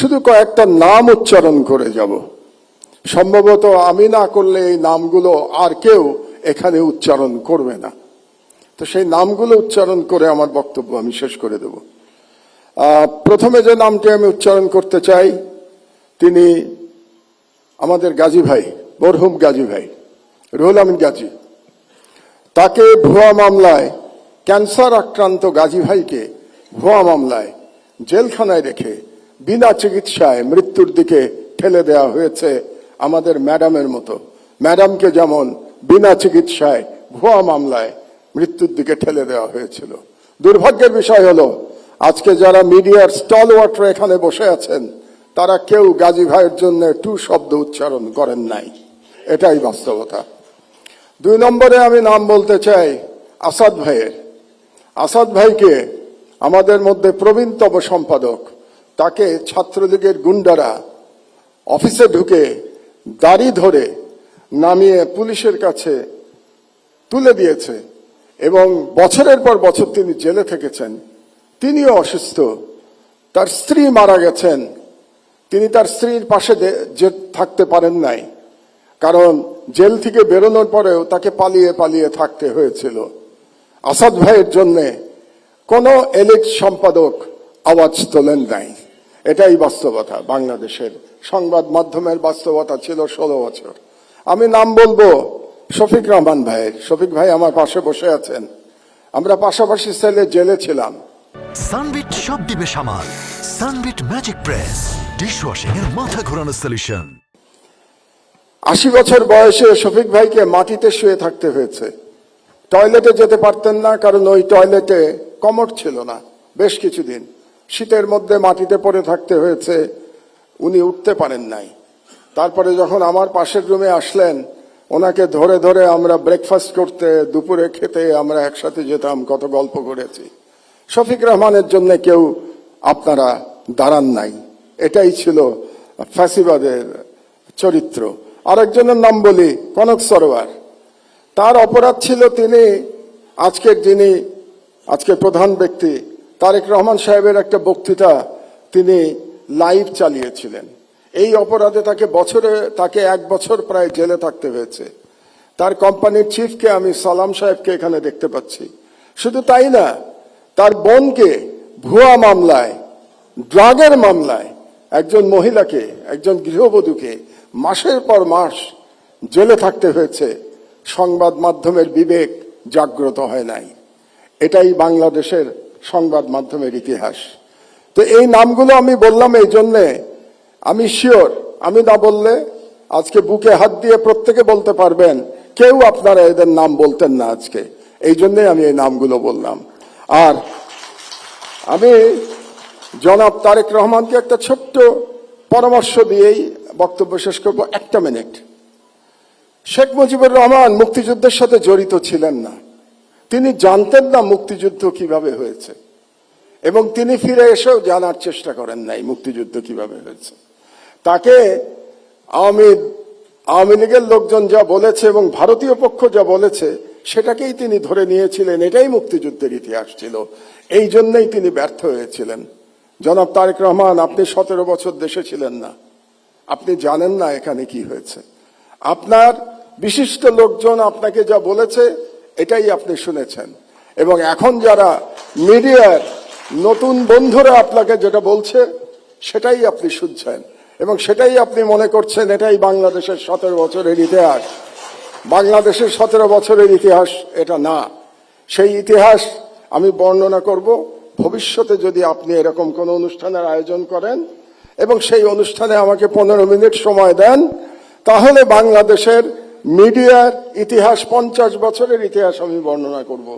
শুধু কয়েকটা নাম উচ্চারণ করে যাব। সম্ভবত আমি না করলে এই নামগুলো আর কেউ এখানে উচ্চারণ করবে না। তো সেই নামগুলো উচ্চারণ করে আমার বক্তব্য আমি শেষ করে দেব। প্রথমে যে নামটি আমি উচ্চারণ করতে চাই, তিনি আমাদের গাজী ভাই, মরহুম গাজী ভাই রুহুল আমিন গাজী। তাকে ভুয়া মামলায়, ক্যান্সার আক্রান্ত গাজী ভাইকে ভুয়া মামলায় জেলখানায় রেখে বিনা চিকিৎসায় মৃত্যুর দিকে ঠেলে দেওয়া হয়েছে। আমাদের ম্যাডামের মতো, ম্যাডামকে যেমন বিনা চিকিৎসায় ভুয়া মামলায় মৃত্যুর দিকে ঠেলে দেওয়া হয়েছিল। দুর্ভাগ্যের বিষয় হলো, আজকে যারা মিডিয়ার স্টল ওয়াটার এখানে বসে আছেন, তারা কেউ গাজী ভাইয়ের জন্য টু শব্দ উচ্চারণ করেন নাই। এটাই বাস্তবতা। 2 নম্বরে আমি নাম বলতে চাই আসাদ ভাইয়ের। আসাদ ভাইকে আমাদের মধ্যে প্রবীণতম সম্পাদক, তাকে ছাত্রলীগের গুন্ডারা অফিসে ঢুকে দাড়ি ধরে নামিয়ে পুলিশের কাছে তুলে দিয়েছে এবং বছরের পর বছর তিনি জেলে থেকেছেন। তিনিও অসুস্থ, তার স্ত্রী মারা গেছেন। তিনি তার স্ত্রীর পাশে থাকতে পারেন নাই, কারণ জেল থেকে বেরোনোর পরেও তাকে পালিয়ে পালিয়ে থাকতে হয়েছিল। আসাদ ভাইয়ের জন্যে কোনো এলিট সম্পাদক আওয়াজ তোলেন নাই। এটাই বাস্তবতা। বাংলাদেশের সংবাদ মাধ্যমের বাস্তবতা ছিল 16 বছর। আমি নাম বলবো শফিক রহমান ভাইয়ের। শফিক ভাই আমার পাশে বসে আছেন। আমরা পাশাপাশি সেলে জেলে ছিলাম। সানবিট সব দিবে সামাল। সানবিট ম্যাজিক প্রেস ডিশওয়াশিং এর মাথা ঘোরানো সলিউশন। 80 বছর বয়সে শফিক ভাইকে মাটিতে শুয়ে থাকতে হয়েছে। টয়লেটে যেতে পারতেন না, কারণ ওই টয়লেটে কমোড ছিল না। বেশ কিছুদিন শীতের মধ্যে মাটিতে পড়ে থাকতে হয়েছে, উনি উঠতে পারেন নাই। তারপরে যখন আমার পাশের রুমে আসলেন, ওনাকে ধরে ধরে আমরা ব্রেকফাস্ট করতে, দুপুরে খেতে আমরা একসাথে যেতাম, কত গল্প করেছি। শফিক রহমানের জন্য কেউ আপনারা দাঁড়ান নাই। এটাই ছিল ফ্যাসিবাদের চরিত্র। আরেকজনের নাম বলি কনক সরোয়ার। তার অপরাধ ছিল, তিনি আজকের প্রধান ব্যক্তি তারেক রহমান সাহেবের একটা বক্তৃতা তিনি লাইভ চালিয়েছিলেন। এই অপরাধে তাকে 1 বছর প্রায় জেলে থাকতে হয়েছে। তার কোম্পানির চিফকে আমি সালাম সাহেবকে এখানে দেখতে পাচ্ছি। শুধু তাই না, তার বোনকে ভুয়া মামলায়, ড্রাগের মামলায় একজন মহিলাকে, একজন গৃহবধূকে মাসের পর মাস জেলে থাকতে হয়েছে। সংবাদ মাধ্যমের বিবেক জাগ্রত হয় নাই। এটাই বাংলাদেশের সংবাদ মাধ্যমের ইতিহাস। তো এই নামগুলো আমি বললাম এই জন্যে, আমি শিওর আমি না বললে আজকে বুকে হাত দিয়ে প্রত্যেকে বলতে পারবেন কেউ আপনারা এদের নাম বলতেন না আজকে। এই জন্যই আমি এই নামগুলো বললাম। আর আমি জনাব তারেক রহমানকে একটা ছোট্ট পরামর্শ দিয়েই বক্তব্য শেষ করব। 1 মিনিট। শেখ মুজিবুর রহমান মুক্তিযুদ্ধের সাথে জড়িত ছিলেন না। তিনি জানতেন না মুক্তিযুদ্ধ কিভাবে হয়েছে, এবং তিনি ফিরে এসেও জানার চেষ্টা করেন নাই মুক্তিযুদ্ধ কিভাবে হয়েছে। তাকে আওয়ামী লীগের লোকজন যা বলেছে এবং ভারতীয় পক্ষ যা বলেছে সেটাকেই তিনি ধরে নিয়েছিলেন। এটাই মুক্তিযুদ্ধের ইতিহাস ছিল। এই জন্যই তিনি ব্যর্থ হয়েছিলেন। জনাব তারেক রহমান, আপনি 17 বছর দেশে ছিলেন না, আপনি জানেন না এখানে কি হয়েছে। আপনার বিশিষ্ট লোকজন আপনাকে যা বলেছে এটাই আপনি শুনেছেন, এবং এখন যারা মিডিয়ার নতুন বন্ধুরা আপনাকে যেটা বলছে সেটাই আপনি শুনছেন, এবং সেটাই আপনি মনে করছেন এটাই বাংলাদেশের 17 বছরের ইতিহাস। বাংলাদেশের 17 বছরের ইতিহাস এটা না। সেই ইতিহাস আমি বর্ণনা করব ভবিষ্যতে যদি আপনি এরকম কোনো অনুষ্ঠানের আয়োজন করেন এবং সেই অনুষ্ঠানে আমাকে 15 মিনিট সময় দেন, তাহলে বাংলাদেশের মিডিয়ার ইতিহাস, 50 বছরের ইতিহাস আমি বর্ণনা করব।